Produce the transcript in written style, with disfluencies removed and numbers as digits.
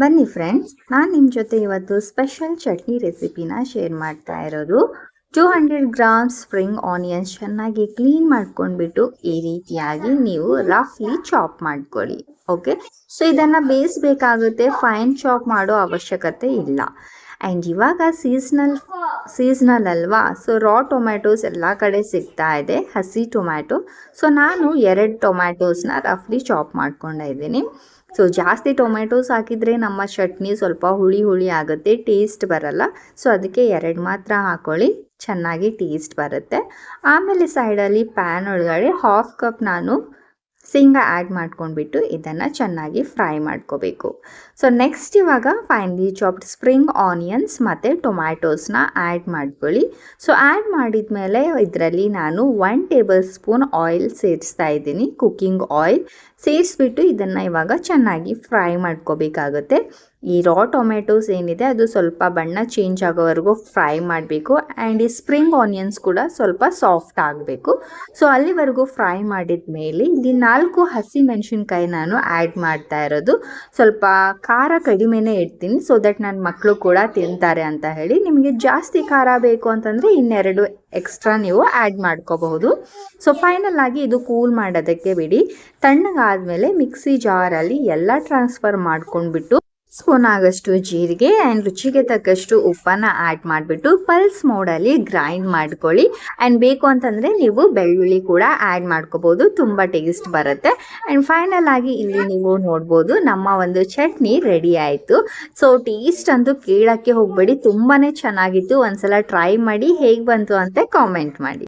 ಬನ್ನಿ ಫ್ರೆಂಡ್ಸ್, ನಾನು ನಿಮ್ಮ ಜೊತೆ ಇವತ್ತು ಸ್ಪೆಷಲ್ ಚಟ್ನಿ ರೆಸಿಪಿನ ಶೇರ್ ಮಾಡ್ತಾ ಇರೋದು. 200 ಗ್ರಾಮ್ ಸ್ಪ್ರಿಂಗ್ ಆನಿಯನ್ಸ್ ಚೆನ್ನಾಗಿ ಕ್ಲೀನ್ ಮಾಡ್ಕೊಂಡ್ಬಿಟ್ಟು ಈ ರೀತಿಯಾಗಿ ನೀವು ರಫ್ಲಿ ಚಾಪ್ ಮಾಡ್ಕೊಳ್ಳಿ. ಓಕೆ, ಸೊ ಇದನ್ನು ಬೇಯಿಸಬೇಕಾಗುತ್ತೆ, ಫೈನ್ ಚಾಪ್ ಮಾಡೋ ಅವಶ್ಯಕತೆ ಇಲ್ಲ. ಆ್ಯಂಡ್ ಇವಾಗ ಸೀಸ್ನಲ್ ಅಲ್ವಾ, ಸೊ ರಾ ಟೊಮ್ಯಾಟೋಸ್ ಎಲ್ಲ ಕಡೆ ಸಿಗ್ತಾ ಇದೆ, ಹಸಿ ಟೊಮ್ಯಾಟೊ. ಸೊ ನಾನು 2 ಟೊಮ್ಯಾಟೋಸ್ನ ರಫ್ಲಿ ಚಾಪ್ ಮಾಡ್ಕೊಂಡಿದ್ದೀನಿ. ಸೊ ಜಾಸ್ತಿ ಟೊಮೆಟೊಸ್ ಹಾಕಿದರೆ ನಮ್ಮ ಚಟ್ನಿ ಸ್ವಲ್ಪ ಹುಳಿ ಹುಳಿ ಆಗುತ್ತೆ, ಟೇಸ್ಟ್ ಬರಲ್ಲ. ಸೊ ಅದಕ್ಕೆ 2 ಮಾತ್ರ ಹಾಕ್ಕೊಳ್ಳಿ, ಚೆನ್ನಾಗಿ ಟೇಸ್ಟ್ ಬರುತ್ತೆ. ಆಮೇಲೆ ಸೈಡಲ್ಲಿ ಪ್ಯಾನ್ ಒಳಗಡೆ 1/2 ಕಪ್ ನಾನು ಶೇಂಗಾ ಆ್ಯಡ್ ಮಾಡ್ಕೊಂಡ್ಬಿಟ್ಟು ಇದನ್ನು ಚೆನ್ನಾಗಿ ಫ್ರೈ ಮಾಡ್ಕೋಬೇಕು. ಸೊ ನೆಕ್ಸ್ಟ್ ಇವಾಗ ಫೈನ್ಲಿ ಚಾಪ್ಡ್ ಸ್ಪ್ರಿಂಗ್ ಆನಿಯನ್ಸ್ ಮತ್ತು ಟೊಮ್ಯಾಟೋಸ್ನ ಆ್ಯಡ್ ಮಾಡ್ಕೊಳ್ಳಿ. ಸೊ ಆ್ಯಡ್ ಮಾಡಿದ ಮೇಲೆ ಇದರಲ್ಲಿ ನಾನು 1 ಟೇಬಲ್ ಸ್ಪೂನ್ ಆಯಿಲ್ ಸೇರಿಸ್ತಾ ಇದ್ದೀನಿ, ಕುಕ್ಕಿಂಗ್ ಆಯಿಲ್ ಸೇರಿಸ್ಬಿಟ್ಟು ಇದನ್ನು ಇವಾಗ ಚೆನ್ನಾಗಿ ಫ್ರೈ ಮಾಡ್ಕೋಬೇಕಾಗುತ್ತೆ. ಈ ರಾ ಟೊಮೆಟೊಸ್ ಏನಿದೆ ಅದು ಸ್ವಲ್ಪ ಬಣ್ಣ ಚೇಂಜ್ ಆಗೋವರೆಗೂ ಫ್ರೈ ಮಾಡಬೇಕು. ಆ್ಯಂಡ್ ಈ ಸ್ಪ್ರಿಂಗ್ ಆನಿಯನ್ಸ್ ಕೂಡ ಸ್ವಲ್ಪ ಸಾಫ್ಟ್ ಆಗಬೇಕು. ಸೊ ಅಲ್ಲಿವರೆಗೂ ಫ್ರೈ ಮಾಡಿದ ಮೇಲೆ ಇಲ್ಲಿ 4 ಹಸಿ ಮೆಣಸಿನ್ಕಾಯಿ ನಾನು ಆ್ಯಡ್ ಮಾಡ್ತಾ ಇರೋದು. ಸ್ವಲ್ಪ ಖಾರ ಕಡಿಮೆನೇ ಇಡ್ತೀನಿ, ಸೊ ದಟ್ ನನ್ನ ಮಕ್ಕಳು ಕೂಡ ತಿಂತಾರೆ ಅಂತ ಹೇಳಿ. ನಿಮಗೆ ಜಾಸ್ತಿ ಖಾರ ಬೇಕು ಅಂತಂದರೆ 2 ಎಕ್ಸ್ಟ್ರಾ ನೀವು ಆ್ಯಡ್ ಮಾಡ್ಕೋಬಹುದು. ಸೊ ಫೈನಲ್ ಆಗಿ ಇದು ಕೂಲ್ ಮಾಡೋದಕ್ಕೆ ಬಿಡಿ. ತಣ್ಣಗಾದಮೇಲೆ ಮಿಕ್ಸಿ ಜಾರಲ್ಲಿ ಎಲ್ಲ ಟ್ರಾನ್ಸ್ಫರ್ ಮಾಡ್ಕೊಂಡ್ಬಿಟ್ಟು ಸ್ಪೂನ್ ಆಗಷ್ಟು ಜೀರಿಗೆ ಆ್ಯಂಡ್ ರುಚಿಗೆ ತಕ್ಕಷ್ಟು ಉಪ್ಪನ್ನು ಆ್ಯಡ್ ಮಾಡಿಬಿಟ್ಟು ಪಲ್ಸ್ ಮೋಡಲ್ಲಿ ಗ್ರೈಂಡ್ ಮಾಡ್ಕೊಳ್ಳಿ. ಆ್ಯಂಡ್ ಬೇಕು ಅಂತಂದರೆ ನೀವು ಬೆಳ್ಳುಳ್ಳಿ ಕೂಡ ಆ್ಯಡ್ ಮಾಡ್ಕೋಬೋದು, ತುಂಬ ಟೇಸ್ಟ್ ಬರುತ್ತೆ. ಆ್ಯಂಡ್ ಫೈನಲ್ ಆಗಿ ಇಲ್ಲಿ ನೀವು ನೋಡ್ಬೋದು ನಮ್ಮ ಒಂದು ಚಟ್ನಿ ರೆಡಿ ಆಯಿತು. ಸೊ ಟೇಸ್ಟ್ ಅಂತೂ ಕೇಳೋಕ್ಕೆ ಹೋಗಬೇಡಿ, ತುಂಬಾ ಚೆನ್ನಾಗಿತ್ತು. ಒಂದ್ಸಲ ಟ್ರೈ ಮಾಡಿ, ಹೇಗೆ ಬಂತು ಅಂತ ಕಾಮೆಂಟ್ ಮಾಡಿ.